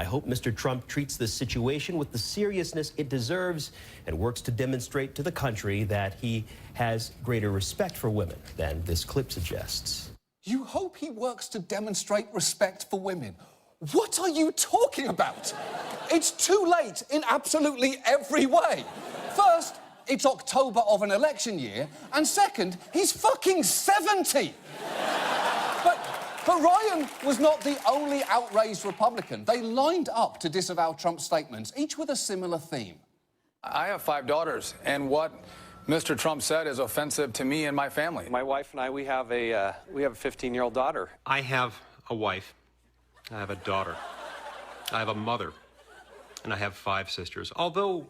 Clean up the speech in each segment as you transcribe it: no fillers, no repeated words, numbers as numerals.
I hope Mr. Trump treats this situation with the seriousness it deserves and works to demonstrate to the country that he has greater respect for women than this clip suggests. You hope he works to demonstrate respect for women? What are you talking about? It's too late in absolutely every way. First, it's October of an election year, and second, he's fucking 70. But Ryan was not the only outraged Republican. They lined up to disavow Trump's statements, each with a similar theme. I have 5 daughters, and what Mr. Trump said is offensive to me and my family. My wife and I, we have a 15-year-old daughter. I have a wife. I have a daughter. I have a mother. And I have 5 sisters. Although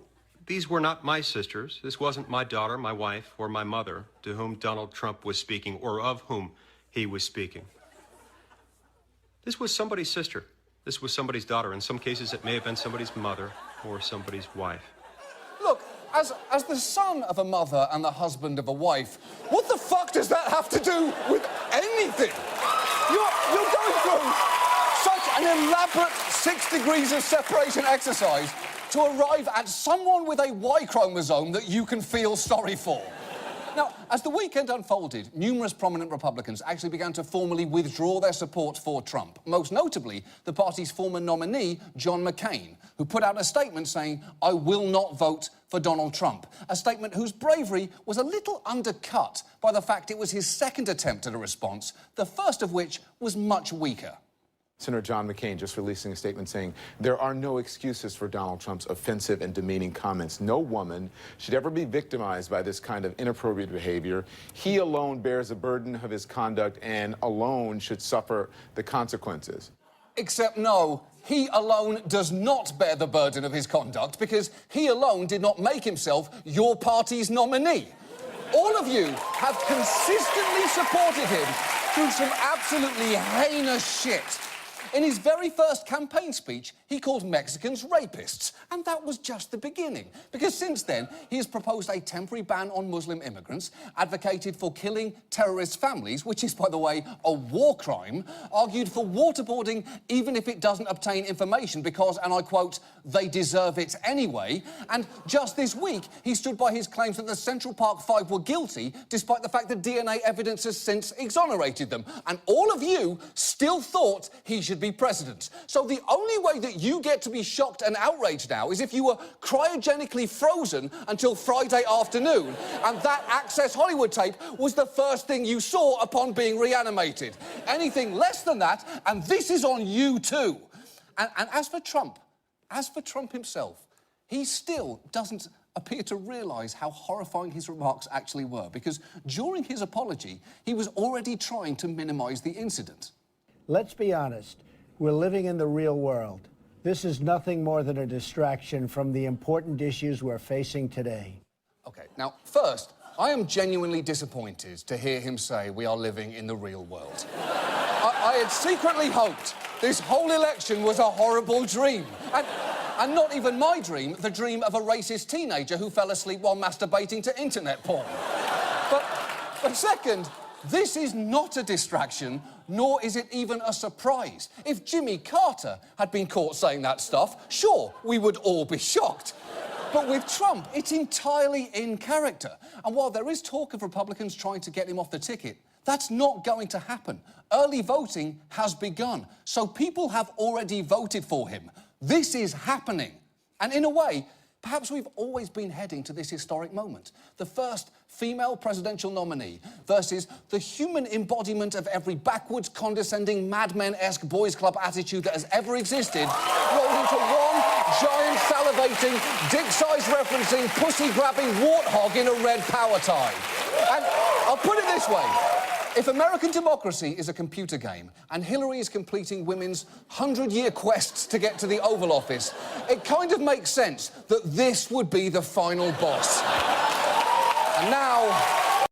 these were not my sisters, this wasn't my daughter, my wife, or my mother to whom Donald Trump was speaking, or of whom he was speaking. This was somebody's sister. This was somebody's daughter. In some cases, it may have been somebody's mother or somebody's wife. Look, as the son of a mother and the husband of a wife, what the fuck does that have to do with anything? You're going through such an elaborate 6 degrees of separation exercise to arrive at someone with a Y chromosome that you can feel sorry for. Now, as the weekend unfolded, numerous prominent Republicans actually began to formally withdraw their support for Trump, most notably the party's former nominee, John McCain, who put out a statement saying, "I will not vote for Donald Trump," a statement whose bravery was a little undercut by the fact it was his second attempt at a response, the first of which was much weaker. Senator John McCain just releasing a statement saying there are no excuses for Donald Trump's offensive and demeaning comments. No woman should ever be victimized by this kind of inappropriate behavior. He alone bears the burden of his conduct and alone should suffer the consequences. Except no, he alone does not bear the burden of his conduct because he alone did not make himself your party's nominee. All of you have consistently supported him through some absolutely heinous shit. In his very first campaign speech, he called Mexicans rapists. And that was just the beginning. Because since then, he has proposed a temporary ban on Muslim immigrants, advocated for killing terrorist families, which is, by the way, a war crime, argued for waterboarding even if it doesn't obtain information because, and I quote, "they deserve it anyway." And just this week, he stood by his claims that the Central Park Five were guilty, despite the fact that DNA evidence has since exonerated them. And all of you still thought he should be president. So the only way that you get to be shocked and outraged now is if you were cryogenically frozen until Friday afternoon, and that Access Hollywood tape was the first thing you saw upon being reanimated. Anything less than that, and this is on you too. And as for Trump himself, he still doesn't appear to realise how horrifying his remarks actually were, because during his apology, he was already trying to minimise the incident. Let's be honest. We're living in the real world. This is nothing more than a distraction from the important issues we're facing today. OK, now, first, I am genuinely disappointed to hear him say we are living in the real world. I had secretly hoped this whole election was a horrible dream. And not even my dream, the dream of a racist teenager who fell asleep while masturbating to internet porn. But second, this is not a distraction, nor is it even a surprise. If Jimmy Carter had been caught saying that stuff, sure, we would all be shocked. But with Trump, it's entirely in character. And while there is talk of Republicans trying to get him off the ticket, that's not going to happen. Early voting has begun, so people have already voted for him. This is happening. And in a way, perhaps we've always been heading to this historic moment. The first female presidential nominee versus the human embodiment of every backwards, condescending, Mad Men-esque boys' club attitude that has ever existed, rolled into one giant, salivating, dick-sized referencing, pussy-grabbing warthog in a red power tie. And I'll put it this way. If American democracy is a computer game and Hillary is completing women's 100-year quests to get to the Oval Office, it kind of makes sense that this would be the final boss. And now,